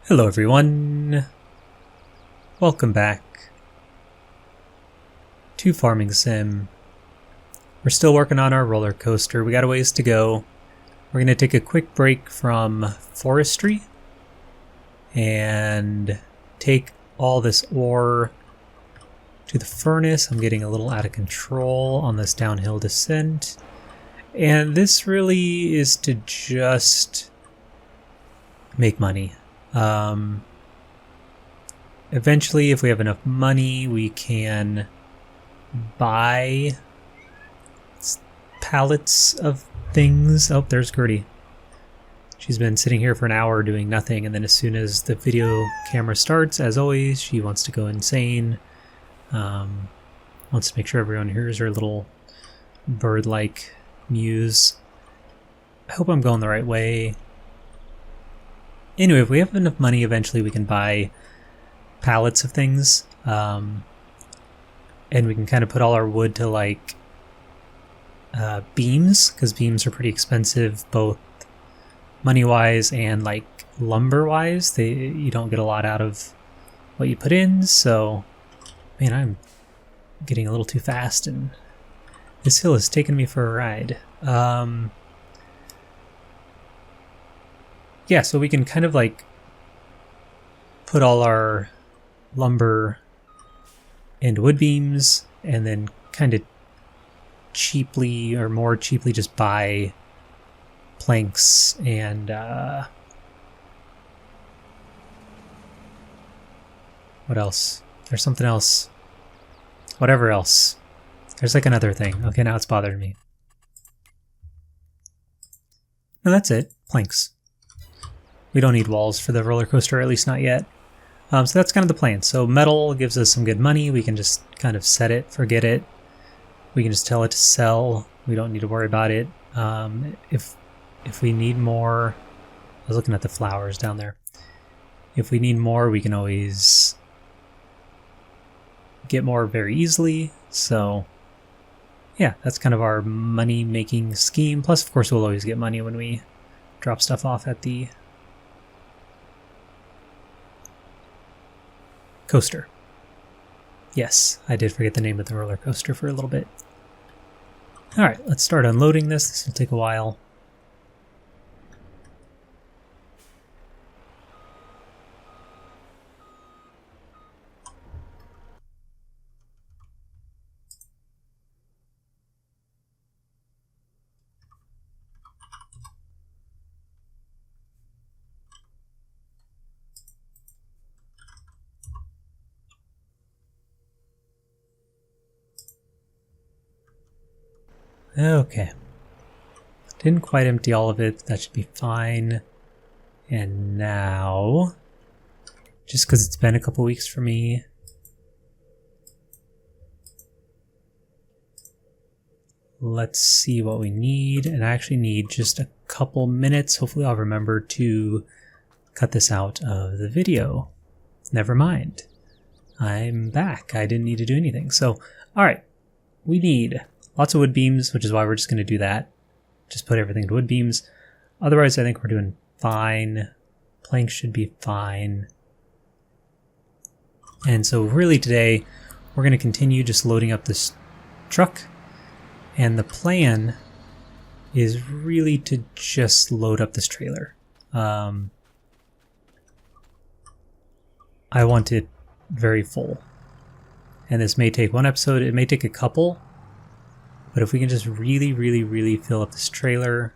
Hello everyone, welcome back to Farming Sim. We're still working on our roller coaster. We got a ways to go. We're going to take a quick break from forestry and take all this ore to the furnace. I'm getting a little out of control on this downhill descent. And this really is to just make money. Eventually, if we have enough money, we can buy pallets of things. Oh, there's Gertie. She's been sitting here for an hour doing nothing, and then as soon as the video camera starts, as always, she wants to go insane. Wants to make sure everyone hears her little bird-like mews. I hope I'm going the right way. Anyway, if we have enough money, eventually we can buy pallets of things. And we can kind of put all our wood to like beams, because beams are pretty expensive, both money-wise and like lumber-wise. You don't get a lot out of what you put in, so man, I'm getting a little too fast, and this hill is taking me for a ride. Yeah, so we can kind of like put all our lumber and wood beams, and then kind of cheaply or more cheaply just buy planks and what else? There's something else. Whatever else. There's like another thing. Okay, now it's bothering me. No, that's it. Planks. We don't need walls for the roller coaster, at least not yet. So that's kind of the plan. So metal gives us some good money. We can just kind of set it, forget it. We can just tell it to sell. We don't need to worry about it. If we need more, I was looking at the flowers down there. If we need more, we can always get more very easily. So yeah, that's kind of our money-making scheme. Plus, of course, we'll always get money when we drop stuff off at the coaster. Yes, I did forget the name of the roller coaster for a little bit. Alright, let's start unloading this. This will take a while. Okay. Didn't quite empty all of it. That should be fine. And now, just because it's been a couple weeks for me, let's see what we need. And I actually need just a couple minutes. Hopefully I'll remember to cut this out of the video. Never mind. I'm back. I didn't need to do anything. So, alright. We need lots of wood beams, which is why we're just going to do that. Just put everything to wood beams. Otherwise, I think we're doing fine. Planks should be fine. And so really today, we're going to continue just loading up this truck. And the plan is really to just load up this trailer. I want it very full. And this may take one episode, it may take a couple. But if we can just really fill up this trailer,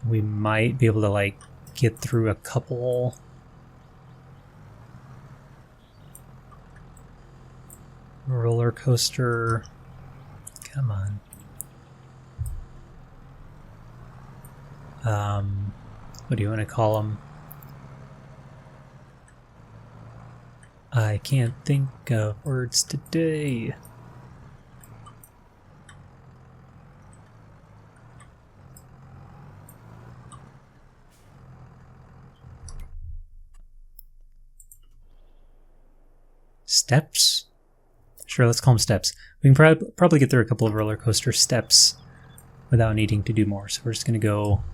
we might be able to like get through a couple. Roller coaster. Come on. What do you want to call them? I can't think of words today. Steps? Sure, let's call them steps. We can probably get through a couple of roller coaster steps without needing to do more. So we're just going to go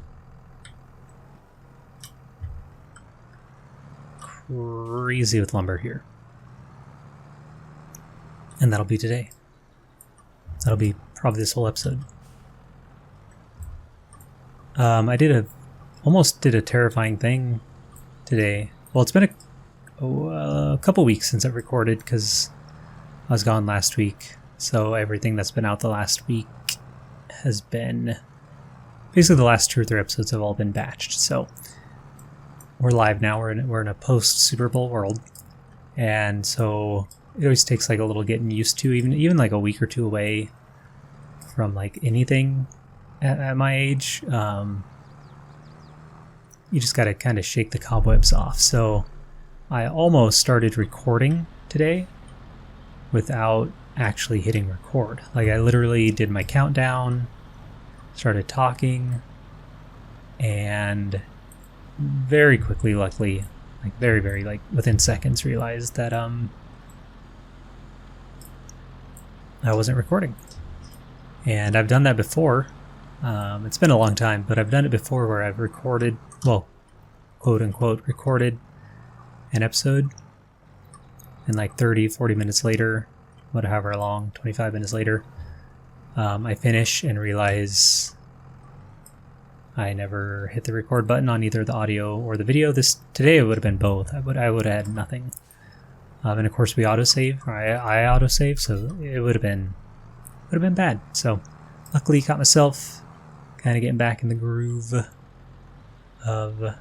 crazy with lumber here. And that'll be today. That'll be probably this whole episode. I almost did a terrifying thing today. Well, it's been a couple weeks since I've recorded because I was gone last week. So everything that's been out the last week has been... Basically the last 2 or 3 episodes have all been batched. So we're live now. We're in a post-Super Bowl world. And so it always takes like a little getting used to, even like a week or 2 away from like anything at my age. You just got to kind of shake the cobwebs off. So I almost started recording today without actually hitting record. Like I literally did my countdown, started talking, and very quickly, luckily, like very like within seconds, realized that I wasn't recording. And I've done that before. It's been a long time, but I've done it before where I've recorded, well, quote unquote, recorded an episode, and like 30-40 minutes later, whatever long, 25 minutes later, I finish and realize I never hit the record button on either the audio or the video. Today it would have been both. I would have had nothing. And of course we autosave, or I autosave, so it would have been bad. So luckily caught myself kind of getting back in the groove of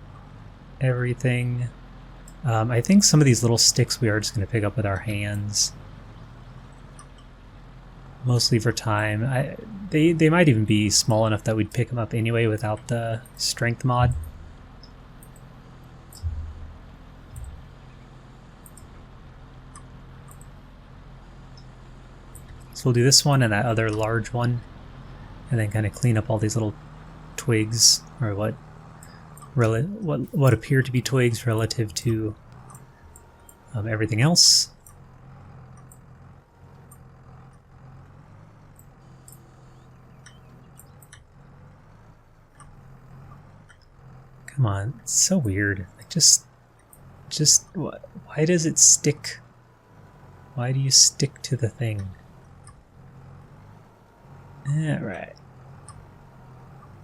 everything. I think some of these little sticks we are just going to pick up with our hands, mostly for time. They might even be small enough that we'd pick them up anyway without the strength mod. So we'll do this one and that other large one, and then kind of clean up all these little twigs, or what appear to be twigs relative to everything else. Come on, it's so weird. Like just why does it stick? Why do you stick to the thing? Alright.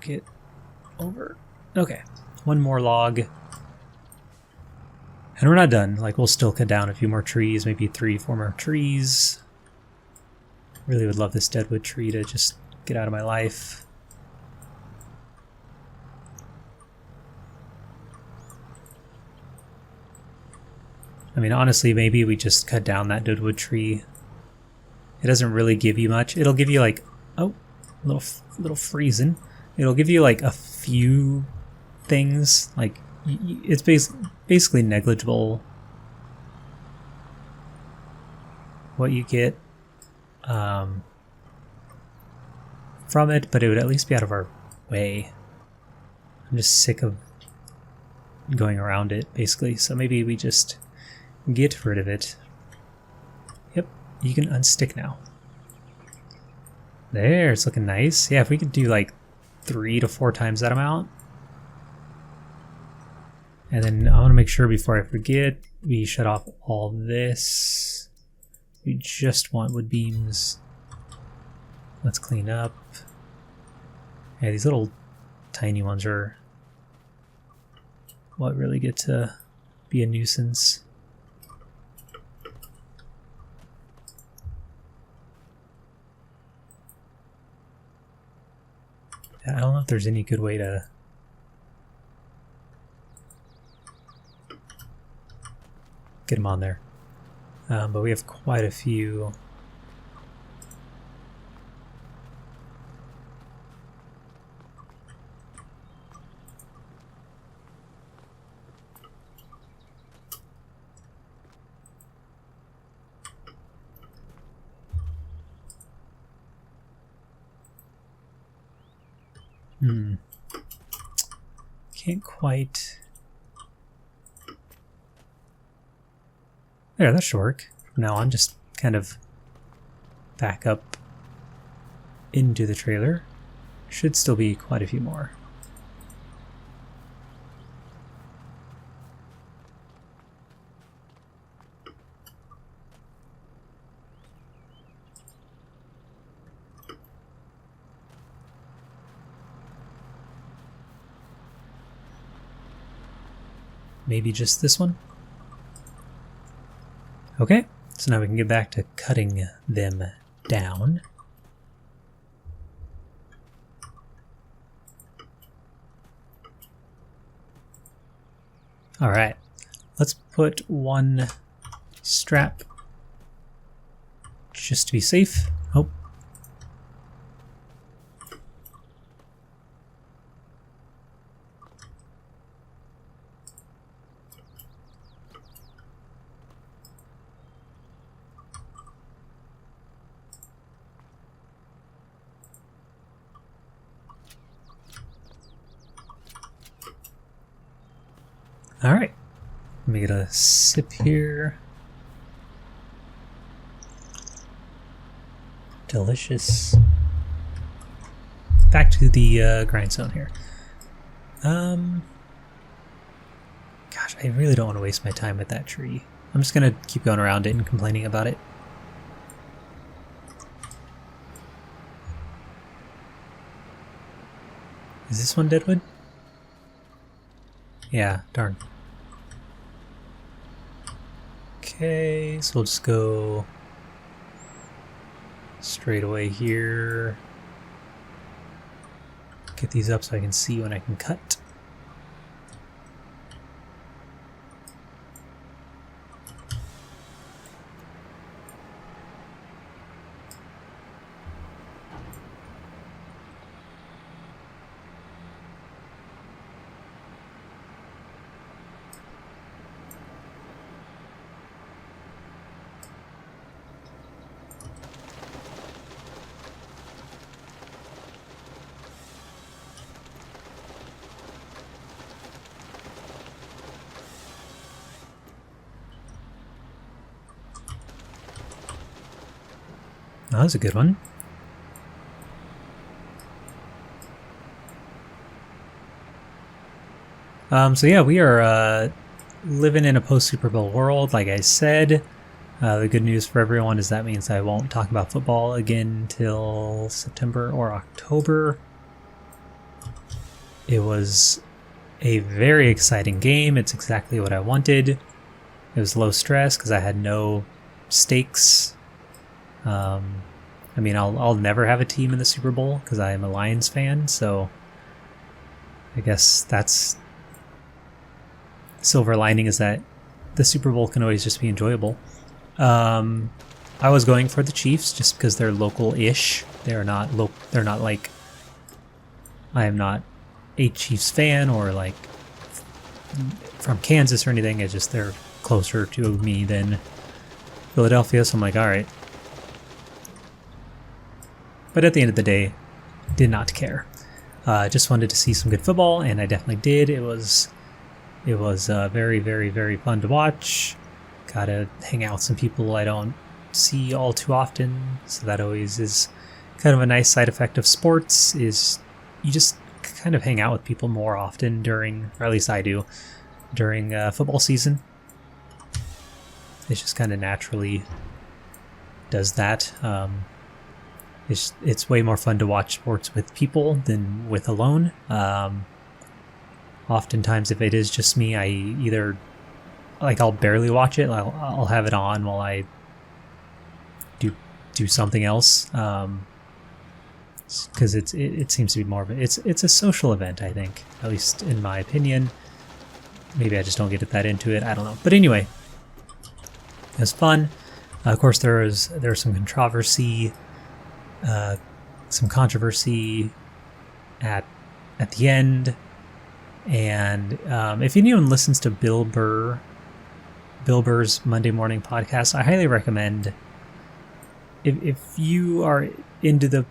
Get over. Okay. One more log. And we're not done. Like, we'll still cut down a few more trees, maybe 3-4 more trees. Really would love this deadwood tree to just get out of my life. I mean, honestly, maybe we just cut down that deadwood tree. It doesn't really give you much. It'll give you like, oh, little freezing. It'll give you like a few things. Like it's basically negligible what you get from it, but it would at least be out of our way. I'm just sick of going around it, basically. So maybe we just get rid of it. Yep, you can unstick now. There, it's looking nice. Yeah, if we could do like 3 to 4 times that amount. And then I want to make sure before I forget, we shut off all this. We just want wood beams. Let's clean up. Yeah, these little tiny ones are what really get to be a nuisance. I don't know if there's any good way to get them on there, but we have quite a few. Can't quite. There, that should work. From now on, just kind of back up into the trailer. Should still be quite a few more. maybe just this one. Okay, so now we can get back to cutting them down. Alright, let's put one strap just to be safe. Oh. Alright, let me get a sip here. Delicious. Back to the grindstone here. Gosh, I really don't want to waste my time with that tree. I'm just gonna keep going around it and complaining about it. Is this one deadwood? Yeah, darn. Okay, so we'll just go straight away here. Get these up so I can see when I can cut. Oh, that was a good one. So yeah, we are living in a post-Super Bowl world, like I said. The good news for everyone is that means I won't talk about football again till September or October. It was a very exciting game. It's exactly what I wanted. It was low stress because I had no stakes. I mean, I'll never have a team in the Super Bowl because I am a Lions fan, so I guess that's silver lining, is that the Super Bowl can always just be enjoyable. I was going for the Chiefs just because they're local-ish. They're not like, I am not a Chiefs fan or like from Kansas or anything. It's just they're closer to me than Philadelphia, so I'm like, all right. But at the end of the day, did not care. Just wanted to see some good football, and I definitely did. It was very, very, very fun to watch. Got to hang out with some people I don't see all too often, so that always is kind of a nice side effect of sports, is you just kind of hang out with people more often during, or at least I do, during football season. It just kind of naturally does that. It's way more fun to watch sports with people than with alone. Oftentimes, if it is just me, I either, like, I'll barely watch it. I'll have it on while I do something else. Because it seems to be more of it's a social event, I think, at least in my opinion. Maybe I just don't get that into it. I don't know. But anyway, it was fun. Of course, there was some controversy. At the end, and if anyone listens to Bill Burr's Monday Morning Podcast, I highly recommend, if you are into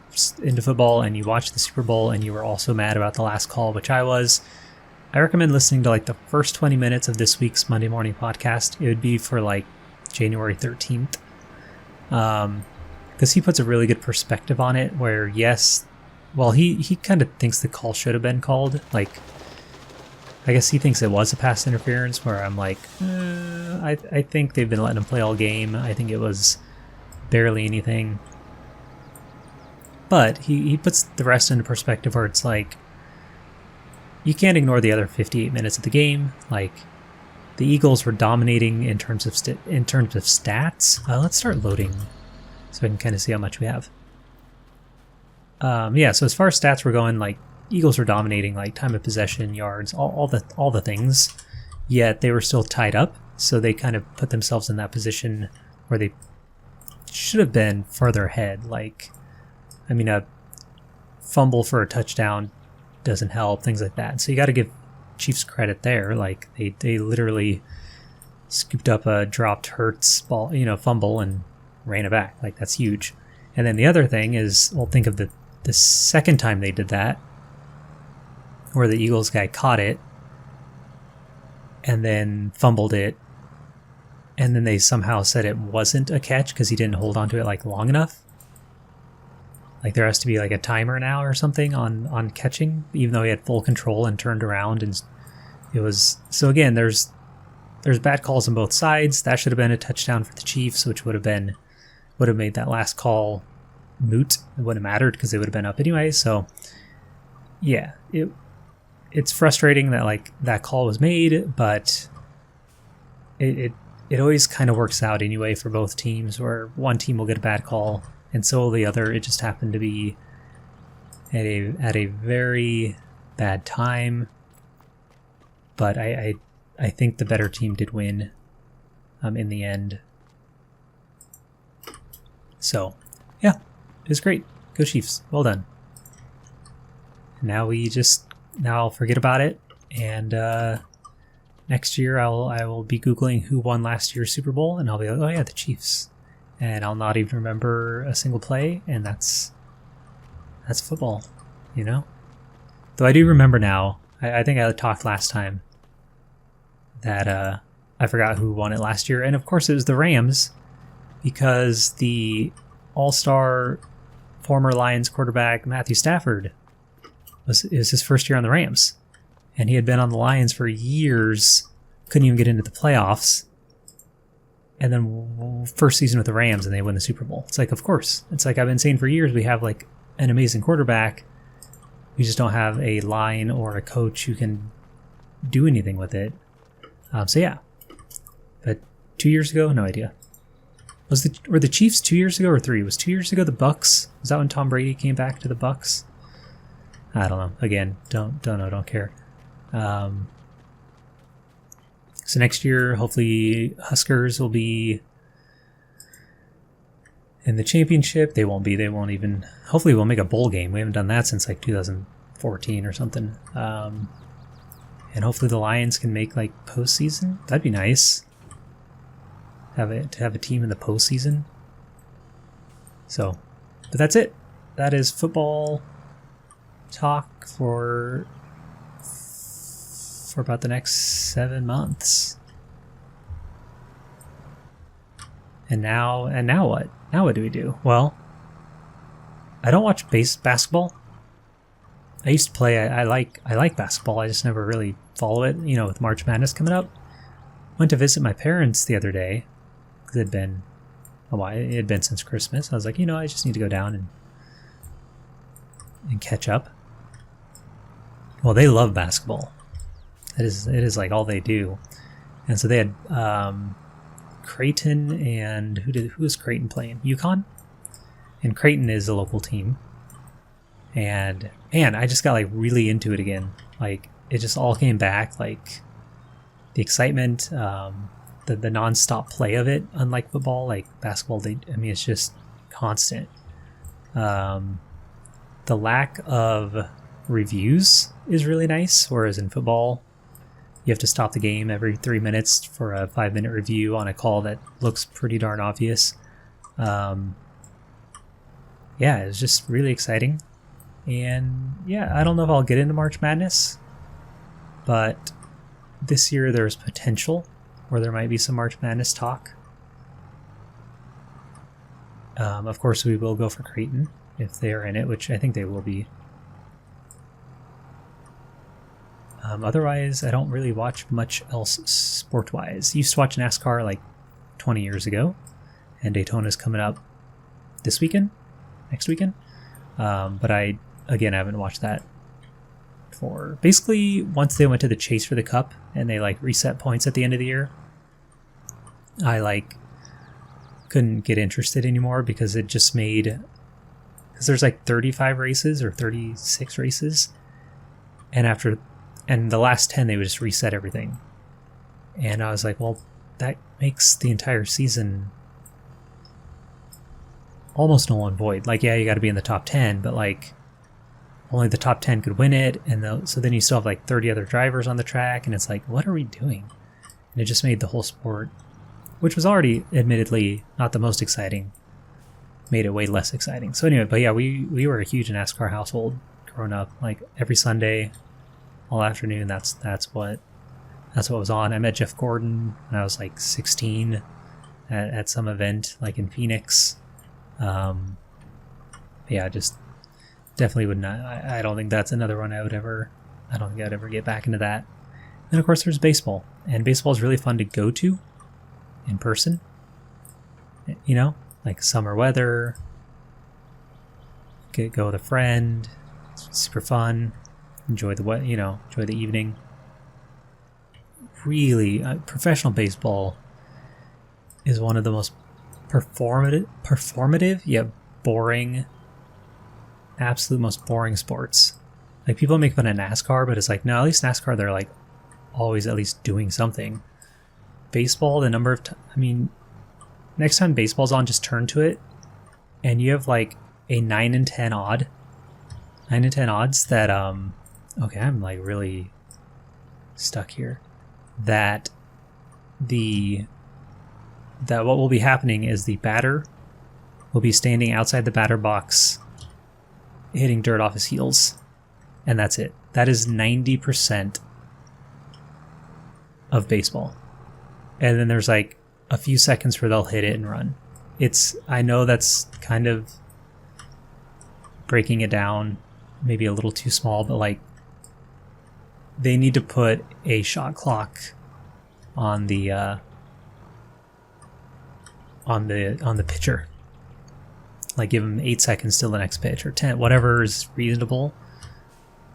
football and you watch the Super Bowl and you were also mad about the last call, which I was, I recommend listening to like the first 20 minutes of this week's Monday Morning Podcast. It would be for like January 13th. Because he puts a really good perspective on it, where yes, well, he kind of thinks the call should have been called. Like, I guess he thinks it was a pass interference, where I'm like, I think they've been letting him play all game. I think it was barely anything. But he puts the rest into perspective, where it's like, you can't ignore the other 58 minutes of the game. Like, the Eagles were dominating in terms of stats. Let's start loading so I can kind of see how much we have. Yeah, so as far as stats were going, like Eagles were dominating, like time of possession, yards, all the things. Yet they were still tied up, so they kind of put themselves in that position where they should have been further ahead. Like, I mean, a fumble for a touchdown doesn't help, things like that. So you got to give Chiefs credit there. Like they literally scooped up a dropped Hurts ball, fumble, and ran it back. Like, that's huge. And then the other thing is, well, think of the second time they did that, where the Eagles guy caught it and then fumbled it, and then they somehow said it wasn't a catch because he didn't hold onto it like long enough. Like, there has to be like a timer now or something on catching, even though he had full control and turned around. And it was, so again, there's bad calls on both sides. That should have been a touchdown for the Chiefs, which would have made that last call moot. It wouldn't have mattered because they would have been up anyway. So yeah, it's frustrating that like that call was made, but it always kind of works out anyway for both teams, where one team will get a bad call and so will the other. It just happened to be at a very bad time, but I think the better team did win in the end. So yeah, it was great. Go Chiefs. Well done. Now I'll forget about it, and next year I will be Googling who won last year's Super Bowl, and I'll be like, oh yeah, the Chiefs. And I'll not even remember a single play, and that's football, Though I do remember now, I think I talked last time that I forgot who won it last year, and of course it was the Rams, because the all-star former Lions quarterback Matthew Stafford it was his first year on the Rams, and he had been on the Lions for years, couldn't even get into the playoffs, and then first season with the Rams, and they win the Super Bowl. It's like, of course. It's like I've been saying for years, we have like an amazing quarterback. We just don't have a line or a coach who can do anything with it. So yeah. But 2 years ago, no idea. Were the Chiefs 2 years ago or 3? Was 2 years ago the Bucks? Was that when Tom Brady came back to the Bucks? I don't know. Again, don't know, don't care. So next year, hopefully Huskers will be in the championship. They won't be. They won't even. Hopefully we'll make a bowl game. We haven't done that since like 2014 or something. And hopefully the Lions can make like postseason. That'd be nice. To have a team in the postseason. So, but that's it. That is football talk for about the next 7 months. And now what? Now what do we do? Well, I don't watch basketball. I used to play. I like basketball. I just never really follow it. With March Madness coming up. Went to visit my parents the other day because it had been a while. It had been since Christmas. I was like, I just need to go down and catch up. Well, they love basketball. It is like all they do. And so they had Creighton, and who was Creighton playing? UConn? And Creighton is a local team. And man, I just got like really into it again. Like, it just all came back. Like, the excitement, the nonstop play of it, unlike football, like basketball, it's just constant. The lack of reviews is really nice, whereas in football, you have to stop the game every 3 minutes for a 5-minute review on a call that looks pretty darn obvious. Yeah, it was just really exciting. And yeah, I don't know if I'll get into March Madness, but this year there's potential where there might be some March Madness talk. Of course, we will go for Creighton if they are in it, which I think they will be. Otherwise, I don't really watch much else sport-wise. Used to watch NASCAR like 20 years ago, and Daytona's coming up next weekend. But I haven't watched that for basically once they went to the chase for the cup and they like reset points at the end of the year, I like couldn't get interested anymore because it just made, because there's like 35 races or 36 races, and the last 10 they would just reset everything, and I was like, well, that makes the entire season almost null and void. Like, yeah, you got to be in the top 10, but like only the top 10 could win it, and so then you still have like 30 other drivers on the track, and it's like, what are we doing? And it just made the whole sport, which was already admittedly not the most exciting, made it way less exciting. So anyway, but yeah, we were a huge NASCAR household growing up. Like every Sunday, all afternoon, that's what was on. I met Jeff Gordon when I was like 16 at some event like in Phoenix. Yeah, just definitely would not. I don't think that's another one I don't think I'd ever get back into that. And of course there's baseball, and baseball is really fun to go to in person, you know, like summer weather, go with a friend. It's super fun. Enjoy the evening. Really, professional baseball is one of the most performative yet boring, absolute most boring sports. Like, people make fun of NASCAR, but it's like, no, at least NASCAR, they're like always at least doing something. Baseball, the number of next time baseball's on, just turn to it and you have like a 9 in 10 odds that okay, I'm like really stuck here, that what will be happening is the batter will be standing outside the batter box hitting dirt off his heels, and that's it. That is 90% of baseball. And then there's like a few seconds where they'll hit it and run. I know that's kind of breaking it down maybe a little too small, but like they need to put a shot clock on the pitcher. Like, give him 8 seconds till the next pitch, or 10, whatever is reasonable.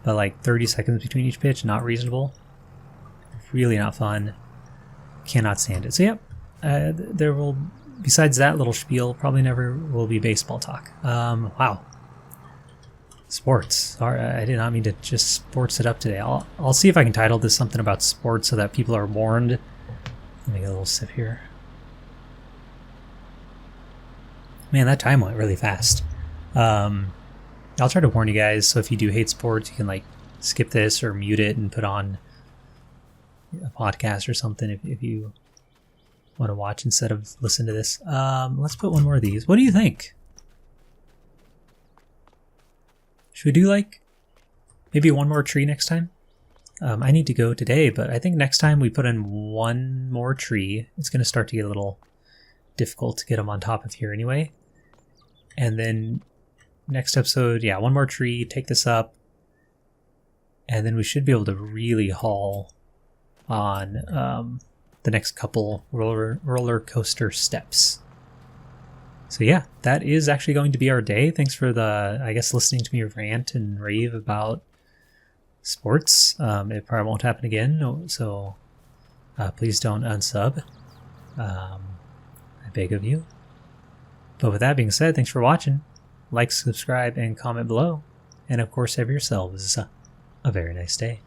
But like 30 seconds between each pitch, not reasonable. Really not fun. Cannot stand it. So yep, there will, besides that little spiel, probably never will be baseball talk. Wow. Sports. Sorry, I did not mean to just sports it up today. I'll see if I can title this something about sports so that people are warned. Let me get a little sip here. Man, that time went really fast. I'll try to warn you guys, so if you do hate sports, you can like skip this or mute it and put on a podcast or something if you want to watch instead of listen to this. Let's put one more of these. What do you think? Should we do like maybe one more tree next time? I need to go today, but I think next time we put in one more tree, it's going to start to get a little difficult to get them on top of here anyway. And then next episode, yeah, one more tree, take this up, and then we should be able to really haul on the next couple roller coaster steps. So yeah, that is actually going to be our day. Thanks for listening to me rant and rave about sports. It probably won't happen again, so please don't unsub. I beg of you. But with that being said, thanks for watching. Like, subscribe, and comment below. And of course, have yourselves a very nice day.